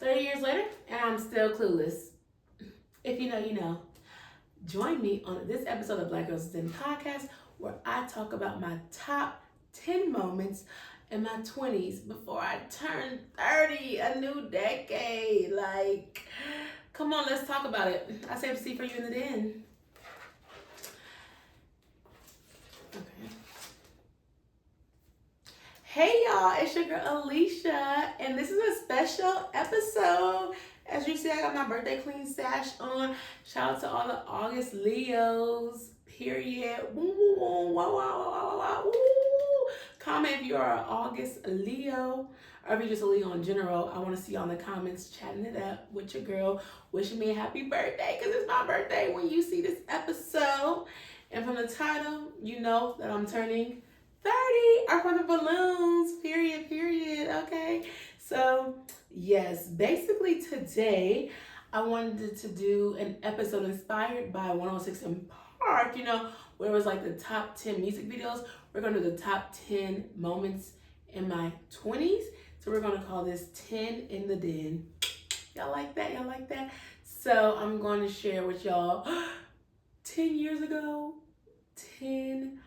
30 years later, and I'm still clueless. If you know, you know. Join me on this episode of Black Girls Den podcast, where I talk about my top 10 moments in my 20s before I turn 30, a new decade. Like, come on, let's talk about it. I saved a seat for you in the den. Okay. Hey y'all, it's your girl Alicia, and this is a special episode. As you see, I got my birthday clean sash on. Shout out to all the August Leos, period. Woo, woo, woo, wow, wow, wow, wow, woo. Comment if you are an August Leo, or if you're just a Leo in general. I want to see you all in the comments chatting it up with your girl, wishing me a happy birthday, because it's my birthday when you see this episode. And from the title, you know that I'm turning 30 are for the balloons, period, okay? So, yes, basically today, I wanted to do an episode inspired by 106 in Park, where it was like the top 10 music videos. We're gonna do the top 10 moments in my 20s. So we're gonna call this 10 in the Den. Y'all like that? So I'm going to share with y'all 10 years ago, 10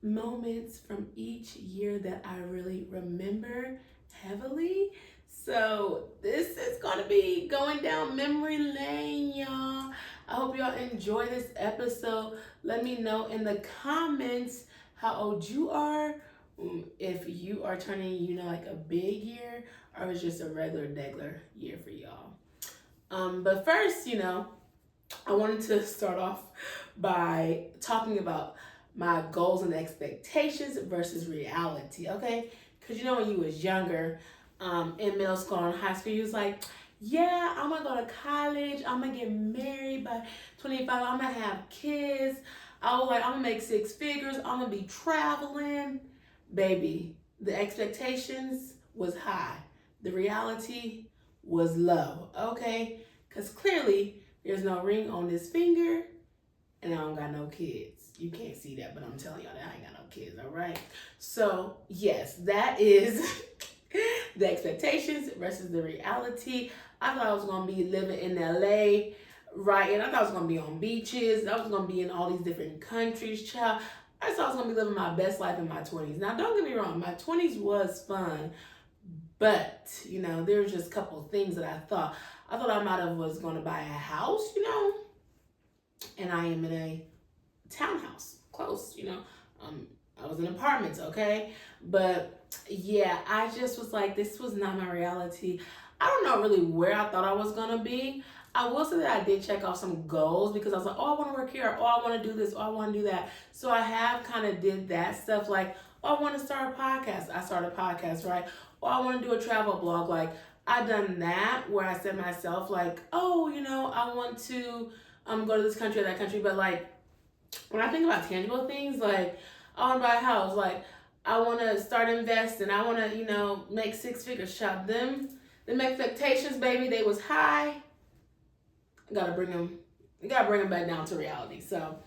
moments from each year that I really remember heavily. So this is gonna be going down memory lane, y'all. I hope y'all enjoy this episode. Let me know in the comments how old you are, if you are turning, like a big year, or it's just a regular year for y'all. But first, I wanted to start off by talking about my goals and expectations versus reality, okay? Because when you was younger, in middle school and high school, you was like, yeah, I'm gonna go to college, I'm gonna get married by 25, I'm gonna have kids. I was like, I'm gonna make 6 figures, I'm gonna be traveling. Baby, the expectations was high. The reality was low, okay? Because clearly, there's no ring on this finger, and I don't got no kids. You can't see that, but I'm telling y'all that I ain't got no kids, all right? So, yes, that is the expectations versus the reality. I thought I was going to be living in LA, right? And I thought I was going to be on beaches. I was going to be in all these different countries, child. I thought I was going to be living my best life in my 20s. Now, don't get me wrong. My 20s was fun, but, there was just a couple of things that I thought. I thought I might have was going to buy a house, and I am in a townhouse close, I was in apartments, okay? But yeah, I just was like, this was not my reality. I don't know really where I thought I was gonna be. I will say that I did check off some goals, because I was like, oh, I want to work here, oh, I want to do this, oh, I want to do that. So I have kind of did that stuff, like, oh, I want to start a podcast. I started a podcast, right? Or I want to do a travel blog. Like, I've done that where I said myself, like, oh, I want to go to this country or that country. But like, when I think about tangible things, like, I want to buy a house, like, I want to start investing, I want to, make 6 figures, shop them expectations, baby, they was high. I gotta bring them back down to reality. So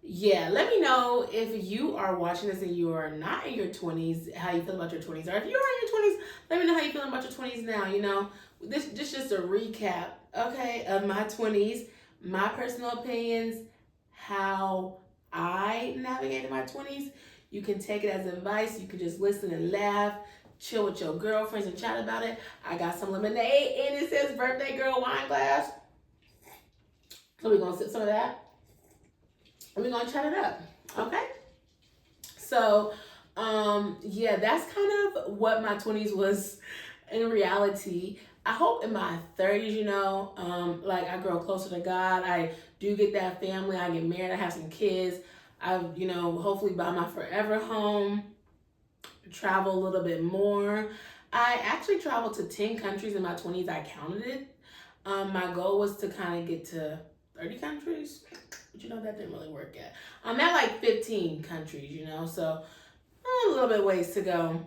yeah, let me know if you are watching this and you are not in your 20s, how you feel about your 20s. Or if you are in your 20s, let me know how you feel about your 20s now. This just a recap, okay, of my 20s, my personal opinions, how I navigated my 20s. You can take it as advice. You can just listen and laugh, chill with your girlfriends and chat about it. I got some lemonade and it says birthday girl wine glass. So we're gonna sip some of that and we're gonna chat it up, okay? So, yeah, that's kind of what my 20s was in reality. I hope in my 30s, like I grow closer to God. I do get that family. I get married. I have some kids. I, hopefully buy my forever home, travel a little bit more. I actually traveled to 10 countries in my 20s. I counted it. My goal was to kind of get to 30 countries, but that didn't really work yet. I'm at like 15 countries, so a little bit ways to go.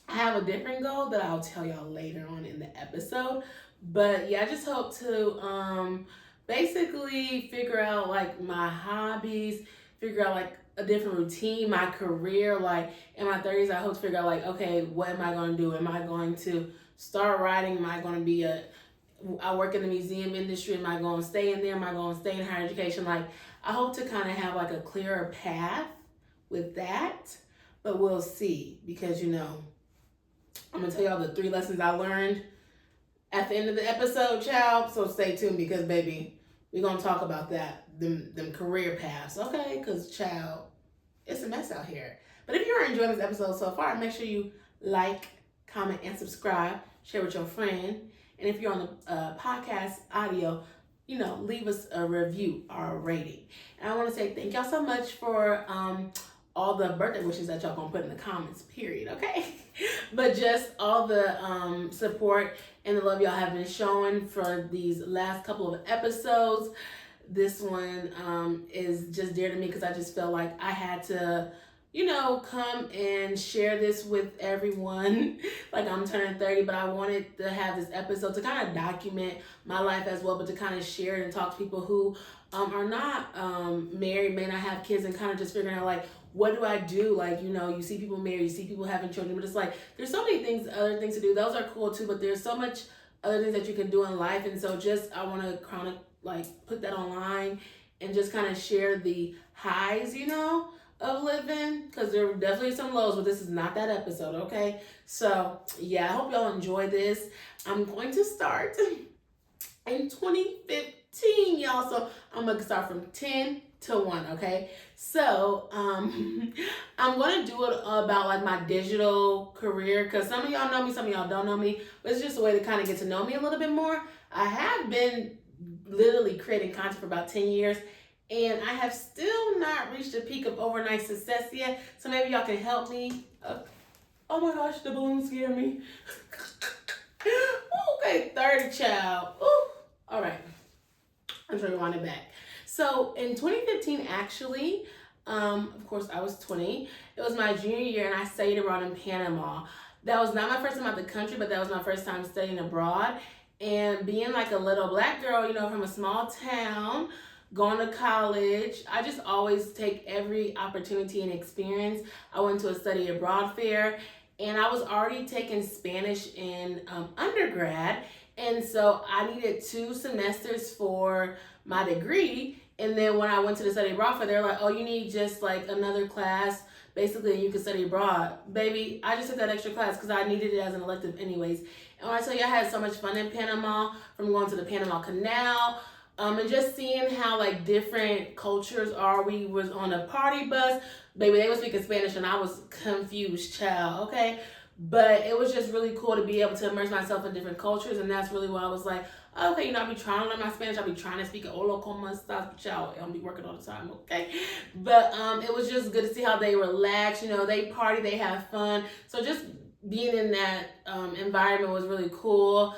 I have a different goal that I'll tell y'all later on in the episode. But yeah, I just hope to basically figure out like my hobbies, figure out like a different routine, my career. Like in my 30s, I hope to figure out like, okay, what am I going to do? Am I going to start writing? Am I going to be I work in the museum industry. Am I going to stay in there? Am I going to stay in higher education? Like, I hope to kind of have like a clearer path with that, but we'll see, because I'm gonna tell y'all the 3 lessons I learned at the end of the episode, child. So stay tuned, because baby, we're gonna talk about that, them career paths, okay? Because child, it's a mess out here. But if you're enjoying this episode so far, make sure you like, comment, and subscribe. Share with your friend. And if you're on the podcast audio, leave us a review or a rating. And I want to say thank y'all so much for all the birthday wishes that y'all gonna put in the comments, period, okay? But just all the support and the love y'all have been showing for these last couple of episodes. This one is just dear to me, because I just felt like I had to come and share this with everyone. Like, I'm turning 30, but I wanted to have this episode to kind of document my life as well, but to kind of share it and talk to people who are not married, may not have kids, and kind of just figuring out, like, what do I do? Like, you see people married, you see people having children, but it's like, there's so many other things to do. Those are cool too, but there's so much other things that you can do in life. And so I want to kind of like put that online and just kind of share the highs, of living, because there are definitely some lows, but this is not that episode, okay? So yeah, I hope y'all enjoy this. I'm going to start in 2015, y'all. So I'm gonna start from 10 to 1, okay? So I'm gonna do it about like my digital career, because some of y'all know me, some of y'all don't know me, but it's just a way to kind of get to know me a little bit more. I have been literally creating content for about 10 years, and I have still not reached the peak of overnight success yet. So maybe y'all can help me. Oh my gosh, the balloon scared me. Okay, 30, child. Ooh. All right. I'm trying to rewind it back. So in 2015, actually, of course, I was 20. It was my junior year, and I studied abroad in Panama. That was not my first time out the country, but that was my first time studying abroad. And being like a little black girl, from a small town, going to college, I just always take every opportunity and experience. I went to a study abroad fair, and I was already taking Spanish in undergrad. And so I needed 2 semesters for my degree. And then when I went to the study abroad fair, they're like, oh, you need just like another class, basically, and you can study abroad. Baby, I just took that extra class because I needed it as an elective anyways. And when I tell you, I had so much fun in Panama, from going to the Panama Canal, and just seeing how like different cultures are. We was on a party bus. Baby, they were speaking Spanish and I was confused, child, okay? But it was just really cool to be able to immerse myself in different cultures, and that's really why I was like, okay, I be trying to learn my Spanish. I be trying to speak hola, como estas, child. I don't be working all the time, okay? But it was just good to see how they relax, they party, they have fun. So just being in that environment was really cool.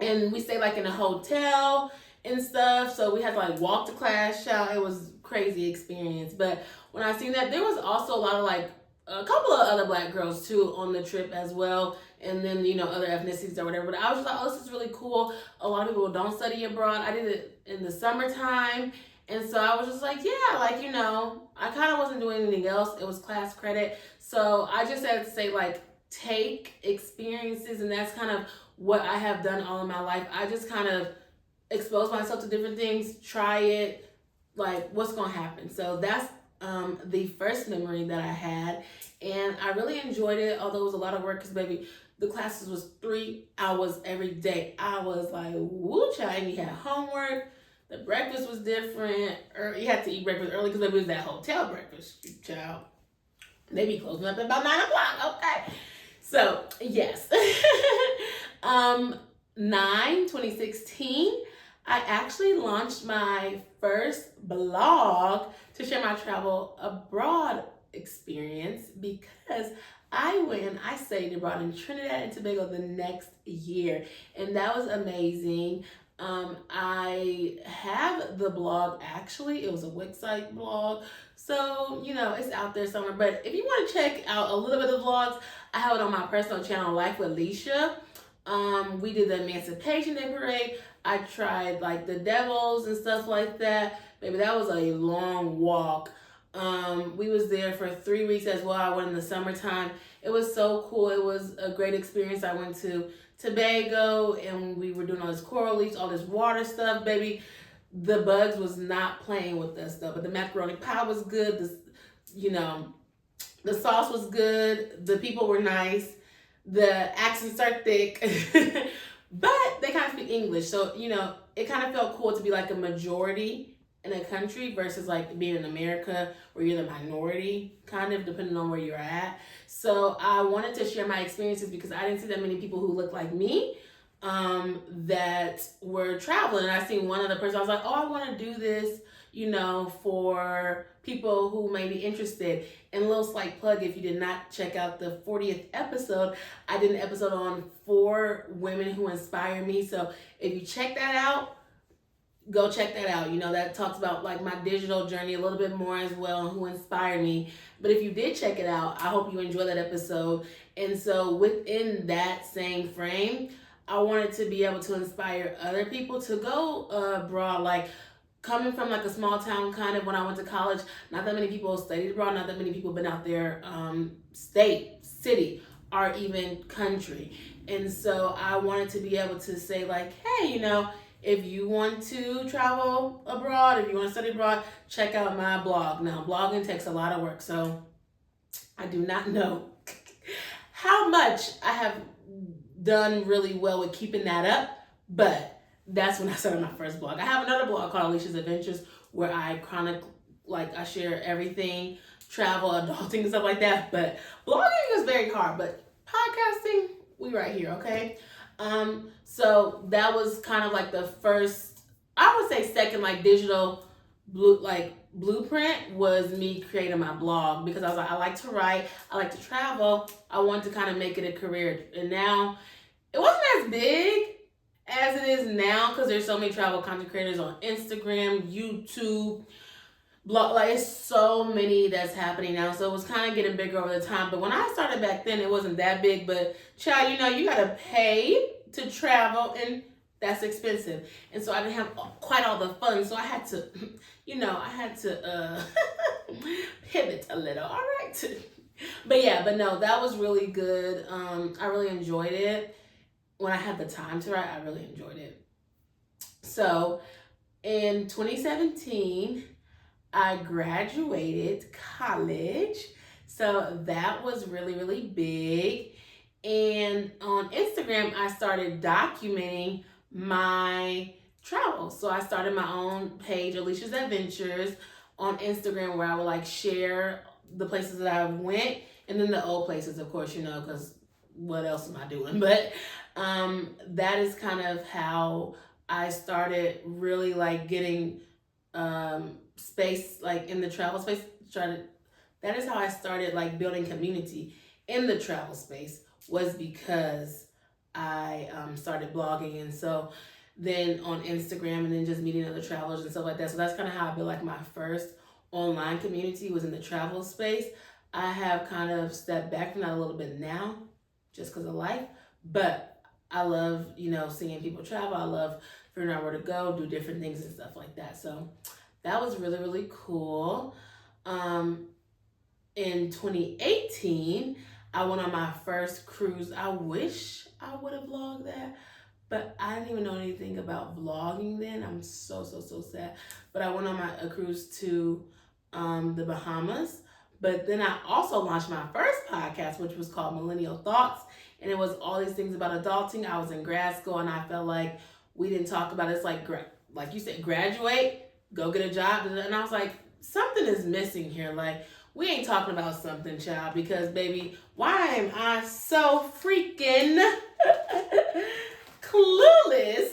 And we stayed like in a hotel and stuff, so we had to like walk to class, child. It was crazy experience. But when I seen that, there was also a lot of like a couple of other black girls too on the trip as well, and then other ethnicities or whatever. But I was just like, oh, this is really cool. A lot of people don't study abroad. I did it in the summertime, and so I was just like, yeah, like I kind of wasn't doing anything else. It was class credit, so I just had to say like take experiences, and that's kind of what I have done all of my life. I just kind of expose myself to different things, try it, like what's gonna happen. So that's the first memory that I had, and I really enjoyed it, although it was a lot of work, because baby, the classes was 3 hours every day. I was like, woo, child. And you had homework, the breakfast was different, or you had to eat breakfast early, because it was that hotel breakfast, child. They be closing up at about 9 o'clock, okay? So yes. 2016, I actually launched my first blog to share my travel abroad experience, because I studied abroad in Trinidad and Tobago the next year, and that was amazing. I have the blog, actually. It was a website blog, so it's out there somewhere. But if you want to check out a little bit of vlogs, I have it on my personal channel, Life with Leisha. We did the Emancipation Day Parade. I tried like the devils and stuff like that. Maybe that was a long walk. We was there for 3 weeks as well. I went in the summertime. It was so cool. It was a great experience. I went to Tobago and we were doing all this coral reefs, all this water stuff, baby. The bugs was not playing with us though, but the macaroni pie was good. You know, the sauce was good. The people were nice. The accents are thick, but they kind of speak English. So, it kind of felt cool to be like a majority in a country versus like being in America where you're the minority, kind of depending on where you're at. So I wanted to share my experiences because I didn't see that many people who looked like me that were traveling. And I seen one other person. I was like, oh, I want to do this, for people who may be interested. And a little slight plug, if you did not check out the 40th episode, I did an episode on 4 women who inspire me. So if you check that out, go check that out. That talks about like my digital journey a little bit more as well and who inspired me. But if you did check it out, I hope you enjoy that episode. And so within that same frame, I wanted to be able to inspire other people to go abroad. Like coming from like a small town kind of when I went to college, not that many people studied abroad, not that many people been out there state, city, or even country. And so I wanted to be able to say like, hey, if you want to travel abroad, if you want to study abroad, check out my blog. Now, blogging takes a lot of work, so I do not know how much I have done really well with keeping that up, but that's when I started my first blog. I have another blog called Alicia's Adventures where I I share everything, travel, adulting, and stuff like that, but blogging is very hard, but podcasting, we right here, okay? So that was kind of like the first, I would say second, like digital blueprint was me creating my blog because I was like, I like to write, I like to travel, I want to kind of make it a career. And now it wasn't as big as it is now because there's so many travel content creators on Instagram, YouTube, blog, like it's so many that's happening now. So it was kind of getting bigger over the time. But when I started back then, it wasn't that big. But child, you gotta pay to travel and that's expensive. And so I didn't have quite all the funds. So I had to, pivot a little. All right. But no, that was really good. I really enjoyed it. When I had the time to write, I really enjoyed it. So in 2017, I graduated college. So that was really, really big. And on Instagram, I started documenting my travels. So I started my own page, Alicia's Adventures, on Instagram where I would share the places that I went and then the old places, of course, because what else am I doing? But that is kind of how I started really getting space in the travel space. That is how I started building community in the travel space was because I started blogging, and so then on Instagram and then just meeting other travelers and stuff like that. So that's kind of how I built my first online community was in the travel space. I have kind of stepped back from that a little bit now just because of life, but I love, seeing people travel. I love figuring out where to go, do different things and stuff like that. So that was really, really cool. In 2018, I went on my first cruise. I wish I would have vlogged that, but I didn't even know anything about vlogging then. I'm so sad. But I went on a cruise to the Bahamas. But then I also launched my first podcast, which was called Millennial Thoughts. And it was all these things about adulting. I was in grad school and I felt like we didn't talk about it. It's like you said, graduate, go get a job. And I was like, something is missing here. We ain't talking about something, child, because baby, why am I so freaking clueless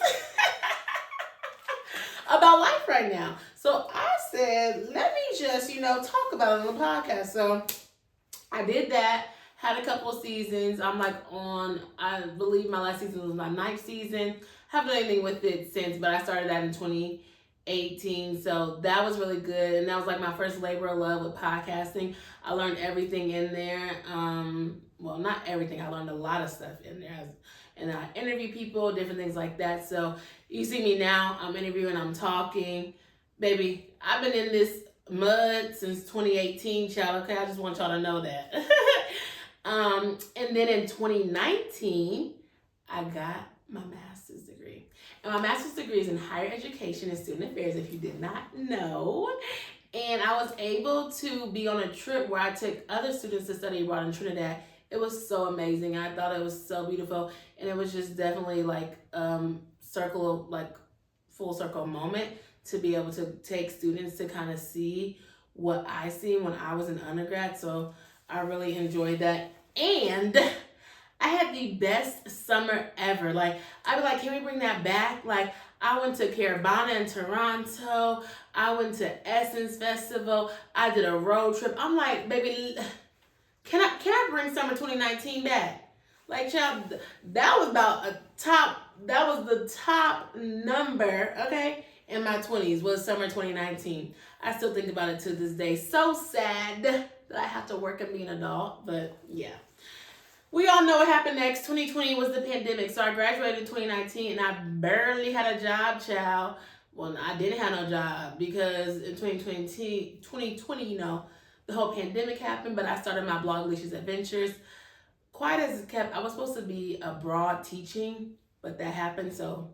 about life right now? So I said, let me just, talk about it on the podcast. So I did that, had a couple of seasons. I'm I believe my last season was my 9th season. Haven't done anything with it since, but I started that in 2018. So that was really good. And that was my first labor of love with podcasting. I learned everything in there. Well, not everything. I learned a lot of stuff in there. And I interview people, different things like that. So you see me now, I'm interviewing, I'm talking. Baby, I've been in this mud since 2018, child. Okay, I just want y'all to know that. And then in 2019, I got my master's degree. And my master's degree is in higher education and student affairs, if you did not know. And I was able to be on a trip where I took other students to study abroad in Trinidad. It was so amazing. I thought it was so beautiful. And it was just definitely like full circle moment to be able to take students to kind of see what I see when I was an undergrad. So I really enjoyed that. And I had the best summer ever. Like, I'd be like, can we bring that back? Like, I went to Caravana in Toronto. I went to Essence Festival. I did a road trip. I'm like, baby, can I bring summer 2019 back? Like, child, that was the top number, okay, in my 20s was summer 2019. I still think about it to this day. So sad that I have to work and be an adult, but yeah. We all know what happened next. 2020 was the pandemic. So I graduated in 2019 and I barely had a job, child. Well, I didn't have no job because in 2020, you know, the whole pandemic happened, but I started my blog, Alicia's Adventures. Quiet as it kept, I was supposed to be abroad teaching, but that happened. So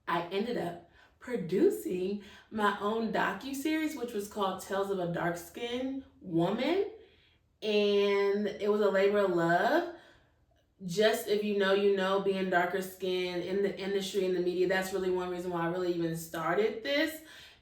I ended up producing my own docuseries, which was called Tales of a Dark-Skinned Woman. And it was a labor of love. Just if you know, being darker skinned in the industry, in the media, that's really one reason why I really even started this.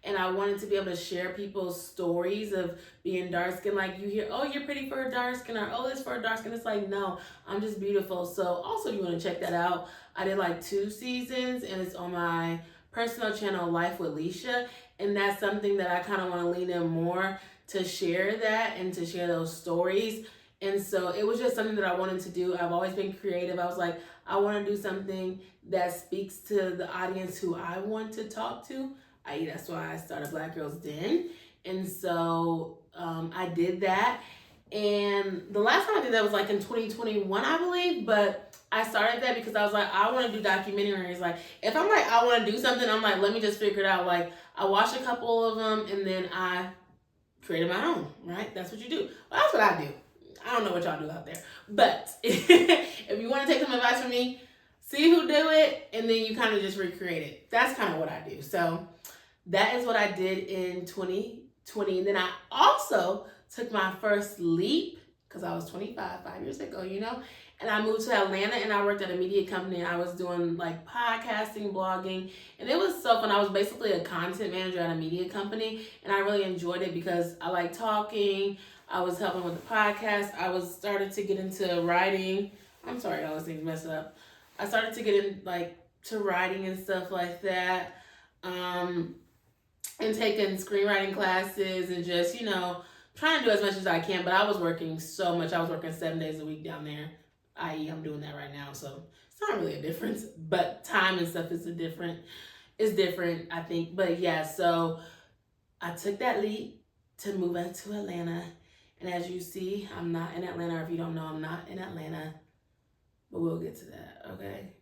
And I wanted to be able to share people's stories of being dark skinned. Like, you hear, oh, you're pretty for a dark skin, or oh, this for a dark skin. It's like, no, I'm just beautiful. So also, you want to check that out. I did like 2 seasons, and it's on my personal channel, Life with Leisha. And that's something that I kind of want to lean in more to share that and to share those stories. And so it was just something that I wanted to do. I've always been creative. I was like, I want to do something that speaks to the audience who I want to talk to. That's why I started Black Girls Den. And so I did that. And the last time I did that was like in 2021, I believe. But I started that because I was like, I want to do documentaries. Like, if I'm like, I want to do something, I'm like, let me just figure it out. Like, I watched a couple of them and then I created my own, right? That's what you do. Well, that's what I do. I don't know what y'all do out there. But if you want to take some advice from me, see who do it, and then you kind of just recreate it. That's kind of what I do. So that is what I did in 2020. And then I also took my first leap because I was 25, 5 years ago, you know, and I moved to Atlanta and I worked at a media company and I was doing like podcasting, blogging, and it was so fun. I was basically a content manager at a media company and I really enjoyed it because I like talking. I was helping with the podcast. I started to get into writing. I'm sorry, all those things messed up. I started to get in to writing and stuff like that. And taking screenwriting classes and just, you know, trying to do as much as I can. But I was working so much. I was working 7 days a week down there. I.e., I'm doing that right now. So it's not really a difference. But time and stuff is different, I think. But yeah, so I took that leap to move into Atlanta. And as you see, I'm not in Atlanta. Or if you don't know, I'm not in Atlanta. But we'll get to that, okay?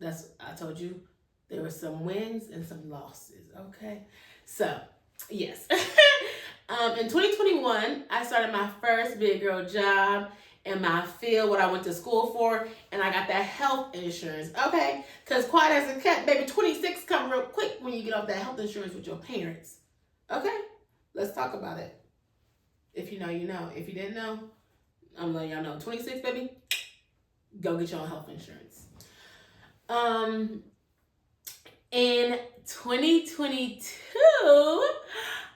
I told you, there were some wins and some losses, okay? So, yes. In 2021, I started my first big girl job in my field, what I went to school for, and I got that health insurance, okay? Because quiet as a cat, baby, 26 come real quick when you get off that health insurance with your parents, okay? Let's talk about it. If you know, you know. If you didn't know, I'm letting y'all know. 26, baby, go get your own health insurance. In 2022,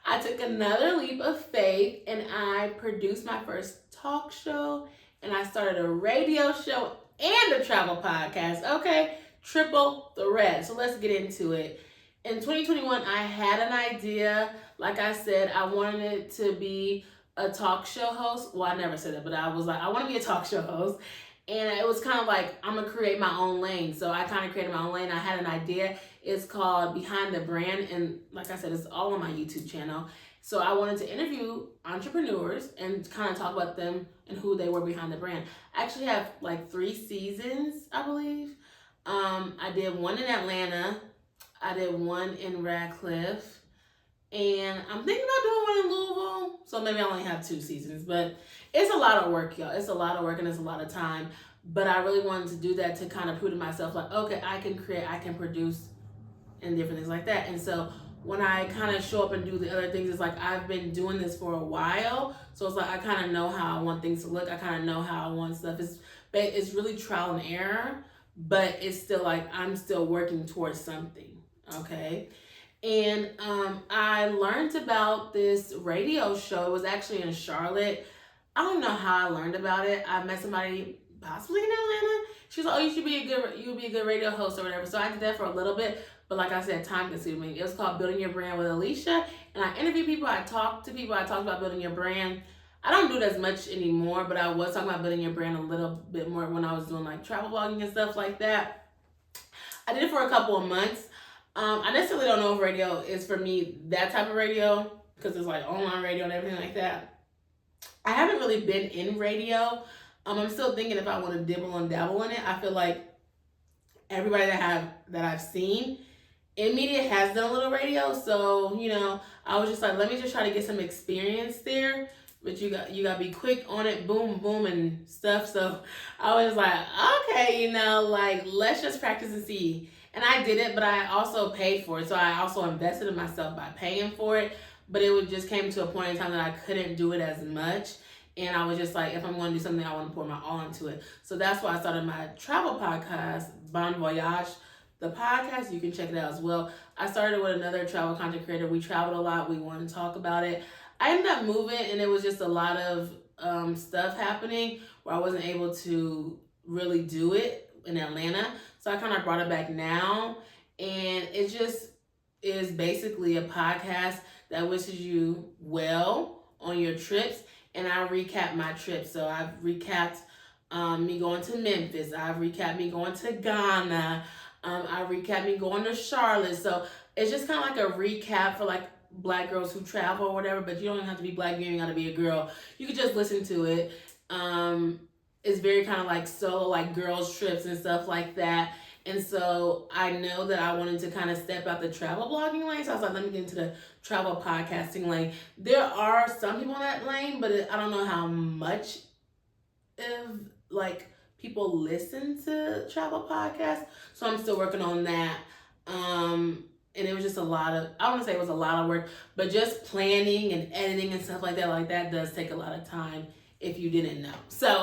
I took another leap of faith and I produced my first talk show and I started a radio show and a travel podcast. Okay, triple threat. So let's get into it. In 2021, I had an idea. Like I said, I wanted it to be a talk show host. Well, I never said that, but I was like, I want to be a talk show host. And it was kind of like, I'm going to create my own lane. So I kind of created my own lane. I had an idea. It's called Behind the Brand. And like I said, it's all on my YouTube channel. So I wanted to interview entrepreneurs and kind of talk about them and who they were behind the brand. I actually have like 3 seasons, I believe. I did one in Atlanta. I did one in Radcliffe. And I'm thinking about doing one in Louisville. So maybe I only have 2 seasons. But it's a lot of work, y'all. It's a lot of work and it's a lot of time. But I really wanted to do that to kind of prove to myself, like, okay, I can create, I can produce, and different things like that. And so when I kind of show up and do the other things, it's like I've been doing this for a while. So it's like I kind of know how I want things to look. I kind of know how I want stuff. It's really trial and error, but it's still like I'm still working towards something. Okay. And I learned about this radio show. It was actually in Charlotte. I don't know how I learned about it. I met somebody possibly in Atlanta. She was like, "Oh, you would be a good radio host or whatever." So I did that for a little bit, but like I said, time consuming. It was called Building Your Brand with Alicia, and I interviewed people. I talked to people. I talked about building your brand. I don't do it as much anymore, but I was talking about building your brand a little bit more when I was doing like travel blogging and stuff like that. I did it for a couple of months. I necessarily don't know if radio is for me, that type of radio, because it's like online radio and everything like that. I haven't really been in radio. I'm still thinking if I want to dibble and dabble in it. I feel like everybody that I've seen in media has done a little radio, so I was just like, let me just try to get some experience there. But you got to be quick on it, boom, boom, and stuff. So I was like, okay, like let's just practice and see. And I did it, but I also paid for it. So I also invested in myself by paying for it. But it would just came to a point in time that I couldn't do it as much. And I was just like, if I'm going to do something, I want to pour my all into it. So that's why I started my travel podcast, Bon Voyage, the podcast. You can check it out as well. I started with another travel content creator. We traveled a lot. We wanted to talk about it. I ended up moving, and it was just a lot of stuff happening where I wasn't able to really do it in Atlanta. So I kind of brought it back now. And it just is basically a podcast that wishes you well on your trips. And I recap my trips. So I've recapped me going to Memphis. I've recapped me going to Ghana. I recapped me going to Charlotte. So it's just kind of like a recap for like Black girls who travel or whatever. But you don't have to be Black. You ain't got to be a girl. You could just listen to it. It's very kind of like solo, like girls trips and stuff like that. And so I know that I wanted to kind of step out the travel blogging lane. So I was like, let me get into the travel podcasting lane. There are some people in that lane, but I don't know how much of like people listen to travel podcasts. So I'm still working on that. And it was just a lot of, I don't want to say it was a lot of work, but just planning and editing and stuff like that does take a lot of time if you didn't know. So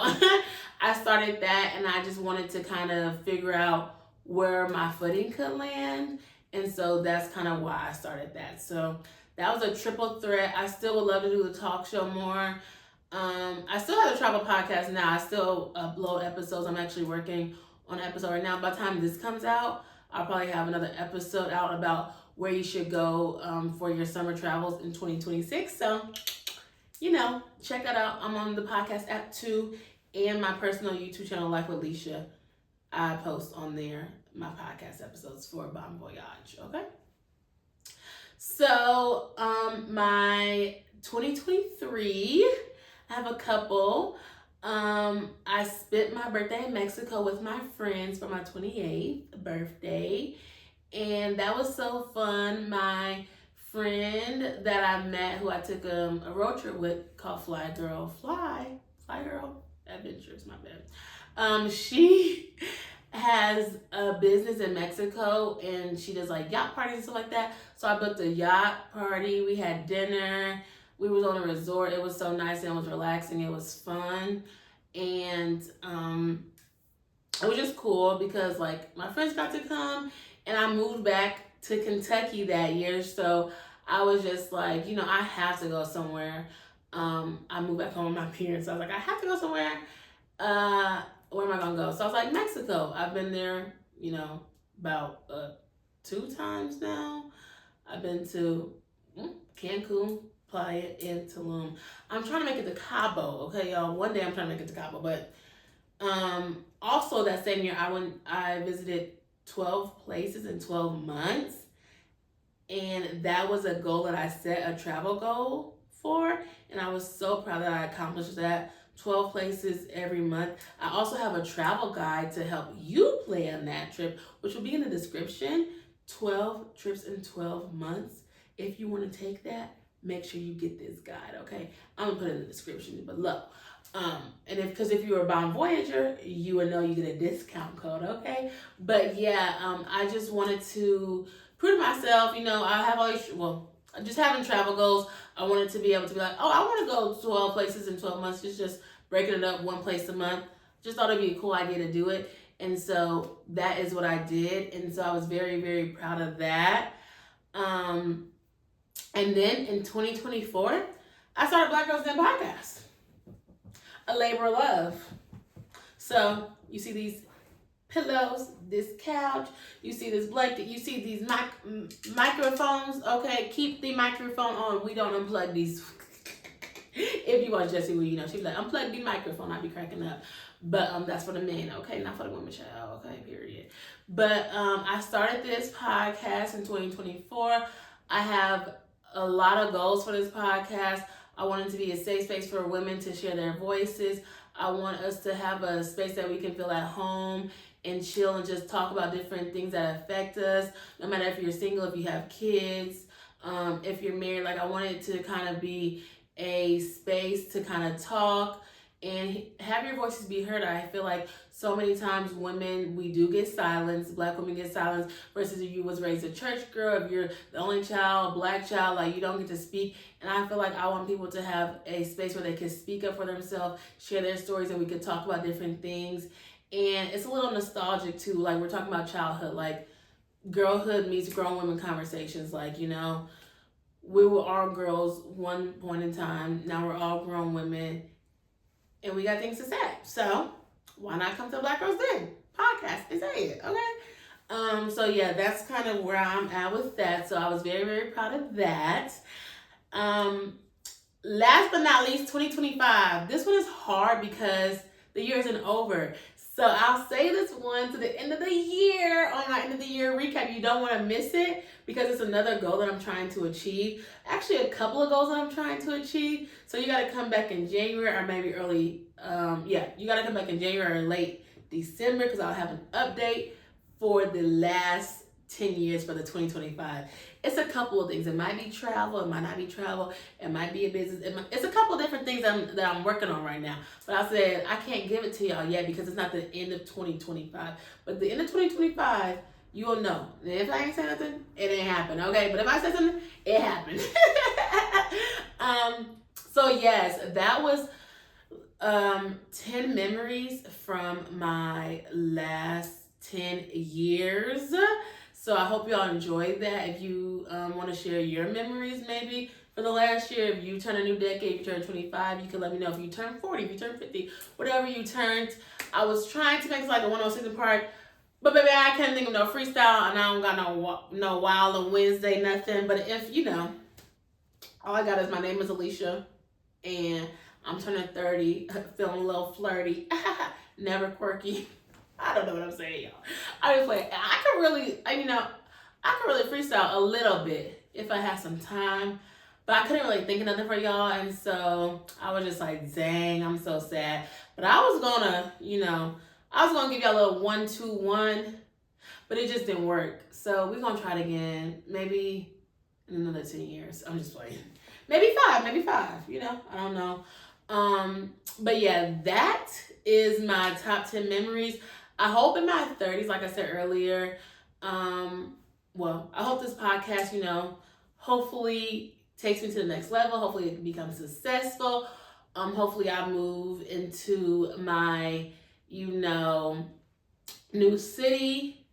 I started that, and I just wanted to kind of figure out where my footing could land. And so that's kind of why I started that. So that was a triple threat. I still would love to do the talk show more. I still have a travel podcast now. I still upload episodes. I'm actually working on an episode right now. By the time this comes out, I'll probably have another episode out about where you should go for your summer travels in 2026. So, check that out. I'm on the podcast app too, and my personal YouTube channel, Life with Leisha. I post on there my podcast episodes for Bon Voyage. Okay. So, my 2023, I have a couple. I spent my birthday in Mexico with my friends for my 28th birthday, and that was so fun. My friend that I met, who I took a road trip with, called Fly Girl Adventures, my bad. She has a business in Mexico, and she does like yacht parties and stuff like that. So I booked a yacht party. We had dinner. We was on a resort. It was so nice and it was relaxing. It was fun. And it was just cool because like my friends got to come, and I moved back to Kentucky that year. So I was just like, I have to go somewhere. I moved back home with my parents. So I was like, I have to go somewhere. Where am I going to go? So I was like, Mexico. I've been there, about 2 times now. I've been to Cancun, Playa, and Tulum. I'm trying to make it to Cabo, okay, y'all? One day I'm trying to make it to Cabo. But also that same year, I visited 12 places in 12 months. And that was a goal that I set, a travel goal for. And I was so proud that I accomplished that. 12 places every month. I also have a travel guide to help you plan that trip, which will be in the description. 12 trips in 12 months. if you want to take that, make sure you get this guide, okay? I'm gonna put it in the description below. And if you're a Bon Voyager, you would know you get a discount code, okay? But yeah, I just wanted to prove to myself, I have all these, just having travel goals. I wanted to be able to be like, I want to go 12 places in 12 months, just breaking it up one place a month. Just thought it'd be a cool idea to do it. And so that is what I did. And so I was very, very proud of that. And then in 2024, I started Black Girls Den Podcast, a labor of love. So you see these pillows, this couch, you see this blanket, you see these microphones. Okay, keep the microphone on. We don't unplug these. If you watch Jessie, she'd be like, unplug the microphone. I'd be cracking up. But that's for the men, okay, not for the women, child, okay, period. But I started this podcast in 2024. I have a lot of goals for this podcast. I want it to be a safe space for women to share their voices. I want us to have a space that we can feel at home and chill and just talk about different things that affect us, no matter if you're single, if you have kids, if you're married. Like, I want it to kind of be a space to kind of talk and have your voices be heard. I feel like so many times women, we do get silenced. Black women get silenced versus if you was raised a church girl, if you're the only child, black child, like you don't get to speak. And I feel like I want people to have a space where they can speak up for themselves, share their stories, and we can talk about different things. And it's a little nostalgic too. Like, we're talking about childhood, like girlhood meets grown women conversations. Like, we were all girls one point in time. Now we're all grown women. And we got things to say. So why not come to Black Girls Den podcast and say it, okay? So yeah, that's kind of where I'm at with that. So I was very, very proud of that. Last but not least, 2025. This one is hard because the year isn't over. So I'll say this one to the end of the year on my end of the year recap. You don't want to miss it because it's another goal that I'm trying to achieve. Actually, a couple of goals that I'm trying to achieve. So you got to come back in January or maybe early. You got to come back in January or late December because I'll have an update for the last 10 years for the 2025. It's a couple of things. It might be travel. It might not be travel. It might be a business. It's a couple of different things that I'm working on right now. But I said I can't give it to y'all yet because it's not the end of 2025. But the end of 2025, you will know. And if I ain't say nothing, it ain't happen. Okay? But if I say something, it happened. So yes, that was 10 memories from my last 10 years. So I hope y'all enjoyed that. If you want to share your memories maybe for the last year, if you turn a new decade, if you turn 25, you can let me know. If you turn 40, if you turn 50, whatever you turned. I was trying to make it like a 106 part, but baby, I can't think of no freestyle, and I don't got no Wild and Wednesday, nothing. But if all I got is my name is Alicia, and I'm turning 30, feeling a little flirty, never quirky. I don't know what I'm saying, y'all. I was like, I could really freestyle a little bit if I had some time, but I couldn't really think of nothing for y'all, and so I was just like, dang, I'm so sad. But I was gonna give y'all a little 1, 2, 1, but it just didn't work. So we're gonna try it again, maybe in another 10 years. I'm just playing. Maybe 5, I don't know. But yeah, that is my top 10 memories. I hope in my 30s, like I said earlier, I hope this podcast, hopefully takes me to the next level. Hopefully it becomes successful. Hopefully I move into my, new city,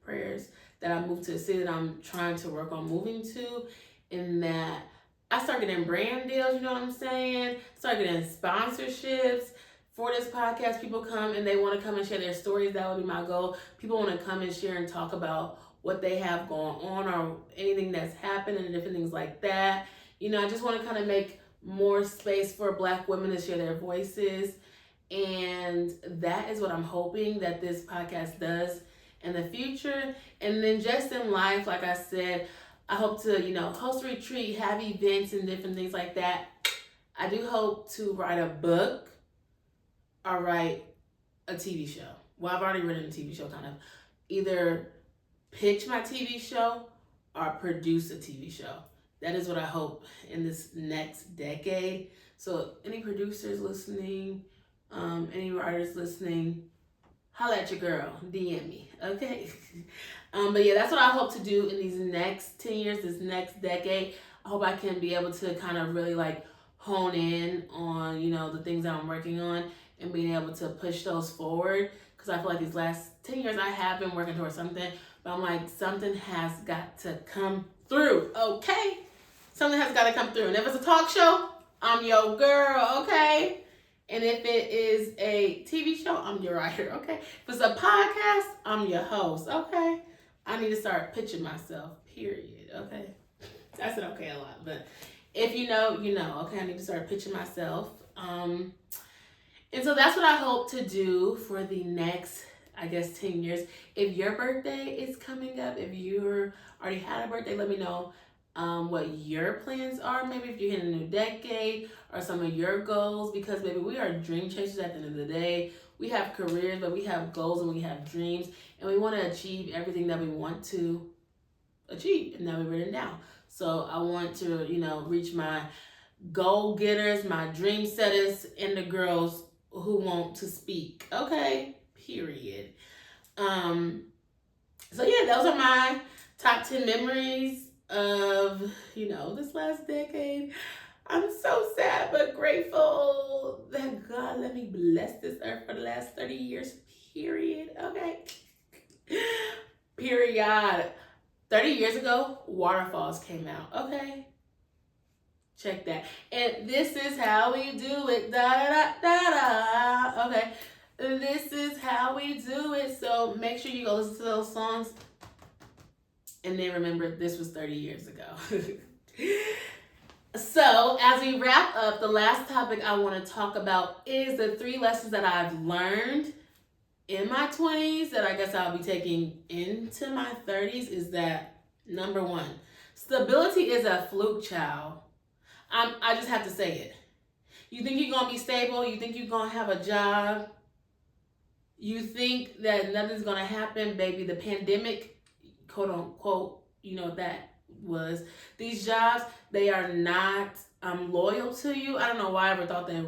prayers that I move to a city that I'm trying to work on moving to, and that I start getting brand deals, you know what I'm saying? Start getting sponsorships for this podcast. People come and they want to come and share their stories. That would be my goal. People want to come and share and talk about what they have going on or anything that's happened and different things like that. I just want to kind of make more space for Black women to share their voices. And that is what I'm hoping that this podcast does in the future. And then just in life, like I said, I hope to, host a retreat, have events and different things like that. I do hope to write a book or write a TV show. Well, I've already written a TV show, kind of. Either pitch my TV show or produce a TV show. That is what I hope in this next decade. So any producers listening, any writers listening, holla at your girl, DM me, okay? But yeah, that's what I hope to do in these next 10 years, this next decade. I hope I can be able to kind of really like hone in on, the things that I'm working on and being able to push those forward. Because I feel like these last 10 years I have been working towards something, but I'm like, something has got to come through, okay? Something has got to come through. And if it's a talk show, I'm your girl, okay? And if it is a TV show, I'm your writer, okay? If it's a podcast, I'm your host, okay? I need to start pitching myself, period, okay? I said okay a lot, but if you know, you know, okay? I need to start pitching myself. And so that's what I hope to do for the next, 10 years. If your birthday is coming up, if you already had a birthday, let me know what your plans are. Maybe if you're hitting a new decade or some of your goals, because baby, we are dream chasers at the end of the day. We have careers, but we have goals and we have dreams, and we want to achieve everything that we want to achieve and that we've written down. So I want to, reach my goal getters, my dream setters, and the girls who want to speak. Okay, period. So yeah, those are my top 10 memories of, this last decade. I'm so sad but grateful that God let me bless this earth for the last 30 years, period. Okay. Period. 30 years ago, Waterfalls came out. Okay. Check that. And this is how we do it. Da da da da. Okay. This is how we do it. So make sure you go listen to those songs. And then remember, this was 30 years ago. So as we wrap up, the last topic I want to talk about is the 3 lessons that I've learned in my 20s that I guess I'll be taking into my 30s. Is that number 1, stability is a fluke, child. I just have to say it. You think you're going to be stable? You think you're going to have a job? You think that nothing's going to happen? Baby, the pandemic, quote unquote, that was. These jobs, they are not loyal to you. I don't know why I ever thought they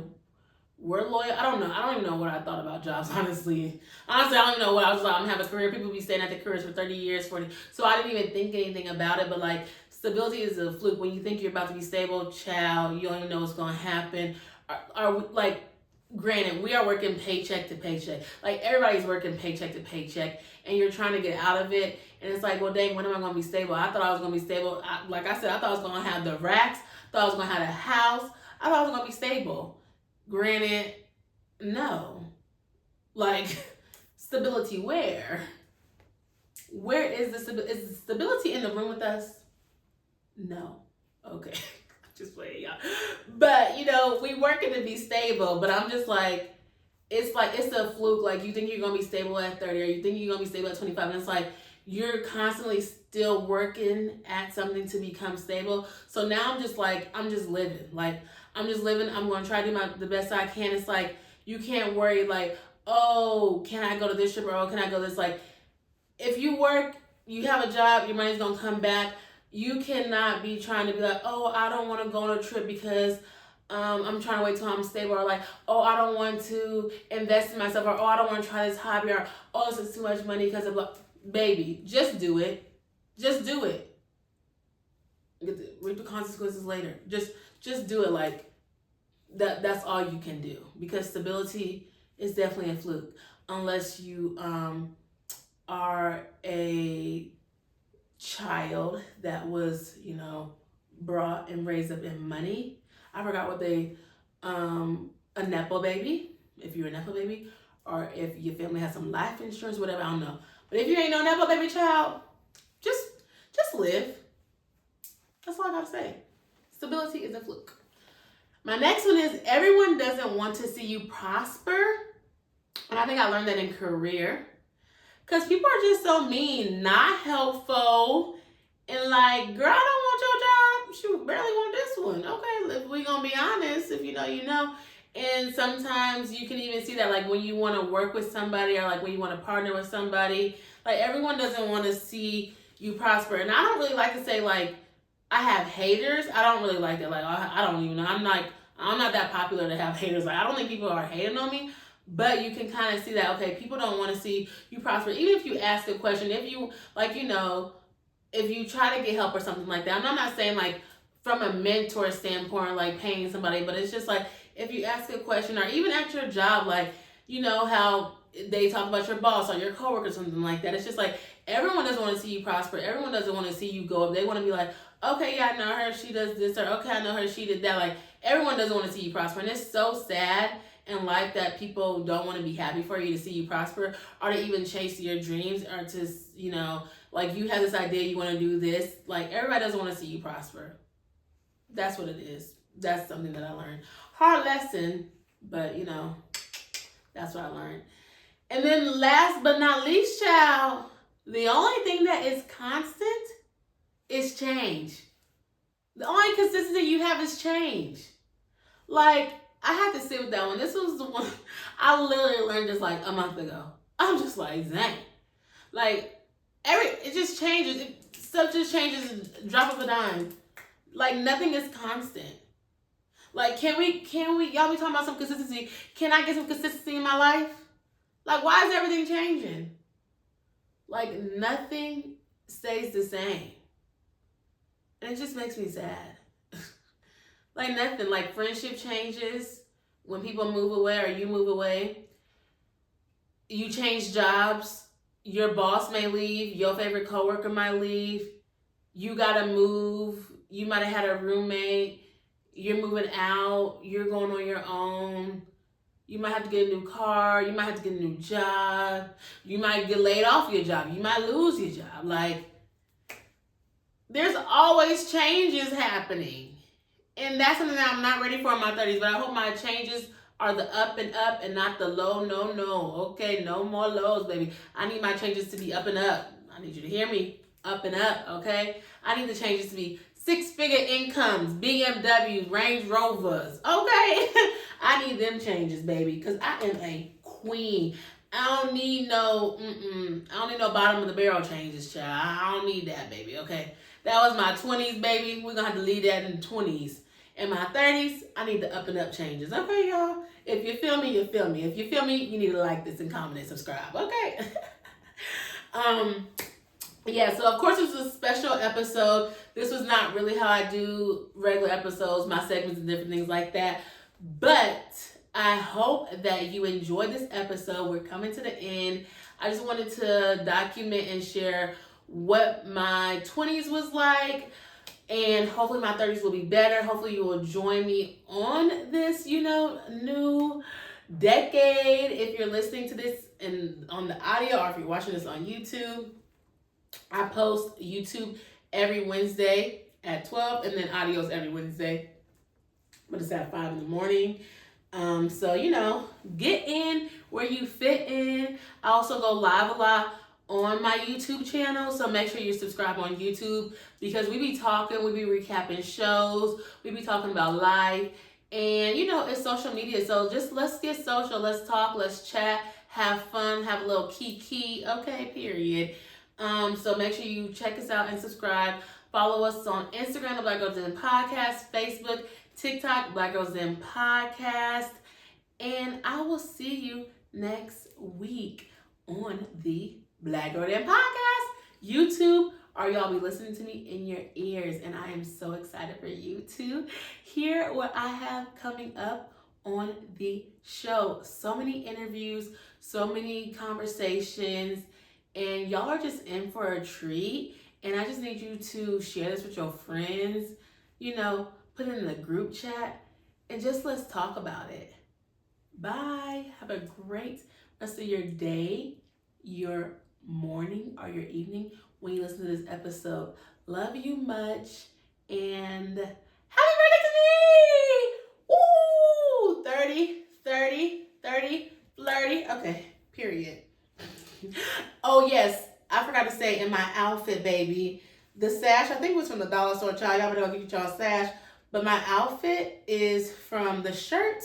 were loyal. I don't know. I don't even know what I thought about jobs, honestly. I don't even know what I was like. I'm having a career. People be staying at their careers for 30 years, 40. So I didn't even think anything about it. But like, stability is a fluke. When you think you're about to be stable, child, you don't even know what's going to happen. Granted, we are working paycheck to paycheck. Like, everybody's working paycheck to paycheck, and you're trying to get out of it. And it's like, well, dang, when am I going to be stable? I thought I was going to be stable. Like I said, I thought I was going to have the racks. I thought I was going to have a house. I thought I was going to be stable. Granted, no. Like, stability where? Where is the stability? Is the stability in the room with us? No. Okay. Just playing, y'all. But, we working to be stable, but I'm just like, it's a fluke. Like, you think you're going to be stable at 30, or you think you're going to be stable at 25, and it's like, you're constantly still working at something to become stable. So now I'm just living. Like, I'm just living. I'm going to try to do the best I can. It's like, you can't worry, like, oh, can I go to this trip, or oh, can I go this? Like, if you work, you have a job, your money's going to come back. You cannot be trying to be like, oh, I don't want to go on a trip because I'm trying to wait till I'm stable, or like, oh, I don't want to invest in myself, or oh, I don't want to try this hobby, or oh, this is too much money because of, baby, just do it. Just do it. Reap the consequences later. Just do it. Like, that's all you can do, because stability is definitely a fluke unless you are a child that was, brought and raised up in money. I forgot what a Nepo baby, if you're a Nepo baby, or if your family has some life insurance, whatever, I don't know. But if you ain't no Nepo baby child, just live. That's all I gotta say. Stability is a fluke. My next one is, everyone doesn't want to see you prosper. And I think I learned that in career. Because people are just so mean, not helpful, and like, girl, I don't want your job. Shoot, barely want this one. Okay, if we gonna be honest, if you know, you know. And sometimes you can even see that, like, when you want to work with somebody, or like when you want to partner with somebody, like, everyone doesn't want to see you prosper. And I don't really like to say like I have haters. I don't really like that. Like I don't even know. I'm not that popular to have haters. Like I don't think people are hating on me. But you can kind of see that, okay, people don't want to see you prosper. Even if you ask a question, if you, like, if you try to get help or something like that. And I'm not saying, like, from a mentor standpoint, like, paying somebody, but it's just, like, if you ask a question or even at your job, like, how they talk about your boss or your coworker or something like that. It's just, like, everyone doesn't want to see you prosper. Everyone doesn't want to see you go up. They want to be like, okay, yeah, I know her, she does this, or okay, I know her, she did that. Like, everyone doesn't want to see you prosper. And it's so sad in life that people don't want to be happy for you, to see you prosper, or to even chase your dreams, or to, like you have this idea, you want to do this. Like everybody doesn't want to see you prosper. That's what it is. That's something that I learned. Hard lesson, but that's what I learned. And then last but not least, child, the only thing that is constant is change. The only consistency you have is change. Like, I had to sit with that one. This was the one I literally learned just like a month ago. I'm just like, dang. Like, it just changes. Stuff just changes, drop of a dime. Like, nothing is constant. Like, can we, y'all be talking about some consistency. Can I get some consistency in my life? Like, why is everything changing? Like, nothing stays the same. And it just makes me sad. Like nothing, like friendship changes when people move away or you move away. You change jobs. Your boss may leave. Your favorite coworker might leave. You gotta move. You might have had a roommate. You're moving out. You're going on your own. You might have to get a new car. You might have to get a new job. You might get laid off your job. You might lose your job. Like, there's always changes happening. And that's something that I'm not ready for in my 30s, but I hope my changes are the up and not the low. No. Okay, no more lows, baby. I need my changes to be up and up. I need you to hear me. Up and up, okay? I need the changes to be 6-figure incomes, BMWs, Range Rovers, okay? I need them changes, baby, because I am a queen. I don't need no bottom of the barrel changes, child. I don't need that, baby, okay? That was my 20s, baby. We're going to have to leave that in the 20s. In my 30s, I need the up and up changes. Okay, y'all? If you feel me, you feel me. If you feel me, you need to like this and comment and subscribe. Okay? Yeah, so of course this was a special episode. This was not really how I do regular episodes, my segments and different things like that. But I hope that you enjoyed this episode. We're coming to the end. I just wanted to document and share what my 20s was like, and hopefully my 30s will be better. Hopefully you will join me on this, new decade. If you're listening to this on the audio, or if you're watching this on YouTube, I post YouTube every Wednesday at 12, and then audios every Wednesday, but it's at 5 in the morning. So, get in where you fit in. I also go live a lot on my YouTube channel, so make sure you subscribe on YouTube, because we be talking, we be recapping shows, we be talking about life, and it's social media, so just let's get social, let's talk, let's chat, have fun, have a little kiki, okay, period. So make sure you check us out and subscribe. Follow us on Instagram, the Black Girls Den Podcast, Facebook, TikTok, Black Girls Den Podcast, and I will see you next week on the Black Girl Den Podcast, YouTube, or y'all be listening to me in your ears. And I am so excited for you to hear what I have coming up on the show. So many interviews, so many conversations, and y'all are just in for a treat. And I just need you to share this with your friends, put it in the group chat, and just let's talk about it. Bye. Have a great rest of your day, your morning, or your evening when you listen to this episode. Love you much, and happy birthday to me! Woo! 30, flirty. Okay, period. Oh yes, I forgot to say, in my outfit, baby, the sash, I think it was from the dollar store, child. Y'all better go get y'all sash. But my outfit is from the shirt.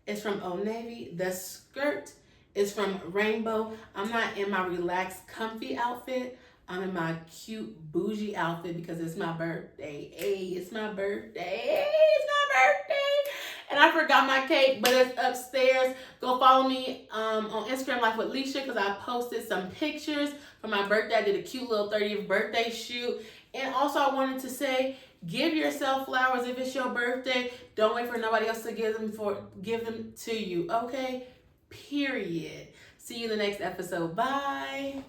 It's from Old Navy. The skirt is from Rainbow. I'm not in my relaxed, comfy outfit. I'm in my cute bougie outfit because it's my birthday. Hey, it's my birthday. Hey, it's my birthday. And I forgot my cake, but it's upstairs. Go follow me on Instagram Life with Leisha because I posted some pictures for my birthday. I did a cute little 30th birthday shoot. And also I wanted to say, give yourself flowers if it's your birthday. Don't wait for nobody else to give them to you. Okay? Period. See you in the next episode. Bye.